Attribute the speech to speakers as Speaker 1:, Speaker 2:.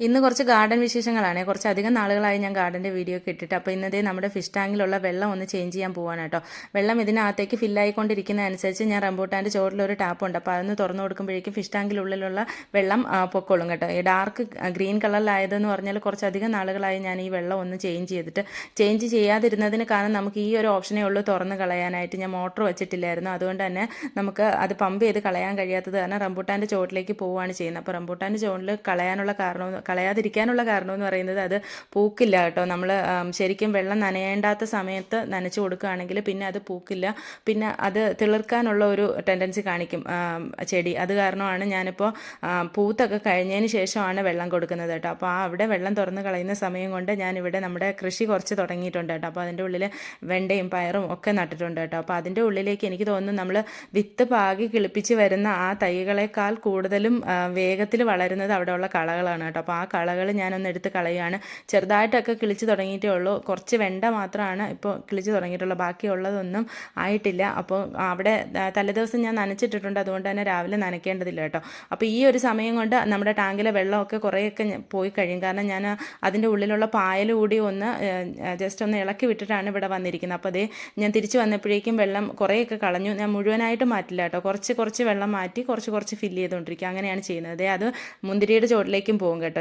Speaker 1: ഇന്ന് കുറച്ച് ഗാർഡൻ വിശേഷങ്ങളാണ്. കുറച്ചധികം നാളുകളായി ഞാൻ ഗാർഡൻ്റെ വീഡിയോ ഒക്കെ ഇട്ടിട്ട്. അപ്പോൾ ഇന്നതേ നമ്മുടെ ഫിഷ് ടാങ്കിലുള്ള വെള്ളം ഒന്ന് ചേഞ്ച് ചെയ്യാൻ പോവാണ് കേട്ടോ. വെള്ളം ഇതിനകത്തേക്ക് ഫില്ലായിക്കൊണ്ടിരിക്കുന്ന അനുസരിച്ച് ഞാൻ റംബൂട്ടാൻ്റെ ചോട്ടിലൊരു ടാപ്പുണ്ട്. അപ്പോൾ അതൊന്ന് തുറന്നു കൊടുക്കുമ്പോഴേക്കും ഫിഷ് ടാങ്കിലുള്ളിലുള്ള വെള്ളം പൊക്കോളും കേട്ടോ. ഈ ഡാർക്ക് ഗ്രീൻ കളറിലായതെന്ന് പറഞ്ഞാൽ കുറച്ചധികം നാളുകളായി ഞാൻ ഈ വെള്ളം ഒന്ന് ചേഞ്ച് ചെയ്യാതിരുന്നതിന് കാരണം നമുക്ക് ഈ ഒരു ഓപ്ഷനേ ഉള്ളൂ തുറന്ന് കളയാനായിട്ട്. ഞാൻ മോട്ടർ വെച്ചിട്ടില്ലായിരുന്നു. അതുകൊണ്ട് തന്നെ നമുക്ക് അത് പമ്പ് ചെയ്ത് കളയാൻ കഴിയാത്തത് കാരണം റംബൂട്ടാൻ്റെ ചോട്ടിലേക്ക് പോവുകയാണ് ചെയ്യുന്നത്. അപ്പോൾ റംബൂട്ടാൻ്റെ ചോട്ടിൽ കളയാതിരിക്കാനുള്ള കാരണം എന്ന് പറയുന്നത് അത് പൂക്കില്ല കേട്ടോ. നമ്മൾ ശരിക്കും വെള്ളം നനയേണ്ടാത്ത സമയത്ത് നനച്ചു കൊടുക്കുകയാണെങ്കിൽ പിന്നെ അത് പൂക്കില്ല, പിന്നെ അത് തിളിർക്കാനുള്ള ഒരു ടെൻഡൻസി കാണിക്കും ചെടി. അത് കാരണമാണ് ഞാനിപ്പോൾ പൂത്തൊക്കെ കഴിഞ്ഞതിന് ശേഷമാണ് വെള്ളം കൊടുക്കുന്നത് കേട്ടോ. അപ്പോൾ അവിടെ വെള്ളം തുറന്ന് കളയുന്ന സമയം കൊണ്ട് ഞാനിവിടെ നമ്മുടെ കൃഷി കുറച്ച് തുടങ്ങിയിട്ടുണ്ട് കേട്ടോ. അപ്പോൾ അതിൻ്റെ ഉള്ളിൽ വെണ്ടയും പയറും ഒക്കെ നട്ടിട്ടുണ്ട് കേട്ടോ. അപ്പോൾ അതിൻ്റെ ഉള്ളിലേക്ക് എനിക്ക് തോന്നുന്നു നമ്മൾ വിത്ത് പാകി കിളിപ്പിച്ച് വരുന്ന ആ തൈകളെക്കാൾ കൂടുതലും വേഗത്തിൽ വളരുന്നത് അവിടെയുള്ള കളകളാണ് കേട്ടോ. അപ്പോൾ ആ കളകൾ ഞാനൊന്ന് എടുത്ത് കളയുകയാണ്. ചെറുതായിട്ടൊക്കെ കിളിച്ച് തുടങ്ങിയിട്ടേ ഉള്ളൂ. കുറച്ച് വെണ്ട മാത്രമാണ് ഇപ്പോൾ കിളിച്ച് തുടങ്ങിയിട്ടുള്ളത്, ബാക്കിയുള്ളതൊന്നും ആയിട്ടില്ല. അപ്പോൾ അവിടെ തലേദിവസം ഞാൻ നനച്ചിട്ടിട്ടുണ്ട്, അതുകൊണ്ട് തന്നെ രാവിലെ നനയ്ക്കേണ്ടതില്ല കേട്ടോ. അപ്പോൾ ഈ ഒരു സമയം കൊണ്ട് നമ്മുടെ ടാങ്കിലെ വെള്ളമൊക്കെ കുറേയൊക്കെ പോയി കഴിയും. കാരണം ഞാൻ അതിൻ്റെ ഉള്ളിലുള്ള പായൽ കൂടി ഒന്ന് ജസ്റ്റ് ഒന്ന് ഇളക്കി വിട്ടിട്ടാണ് ഇവിടെ വന്നിരിക്കുന്നത്. അപ്പോൾ അതേ ഞാൻ തിരിച്ച് വന്നപ്പോഴേക്കും വെള്ളം കുറേയൊക്കെ കളഞ്ഞു. ഞാൻ മുഴുവനായിട്ട് മാറ്റില്ല കേട്ടോ, കുറച്ച് വെള്ളം മാറ്റി കുറച്ച് ഫില്ല് ചെയ്തുകൊണ്ടിരിക്കുക. അങ്ങനെയാണ് ചെയ്യുന്നത്. അത് മുന്തിരിയുടെ ചോട്ടിലേക്കും പോകും കേട്ടോ.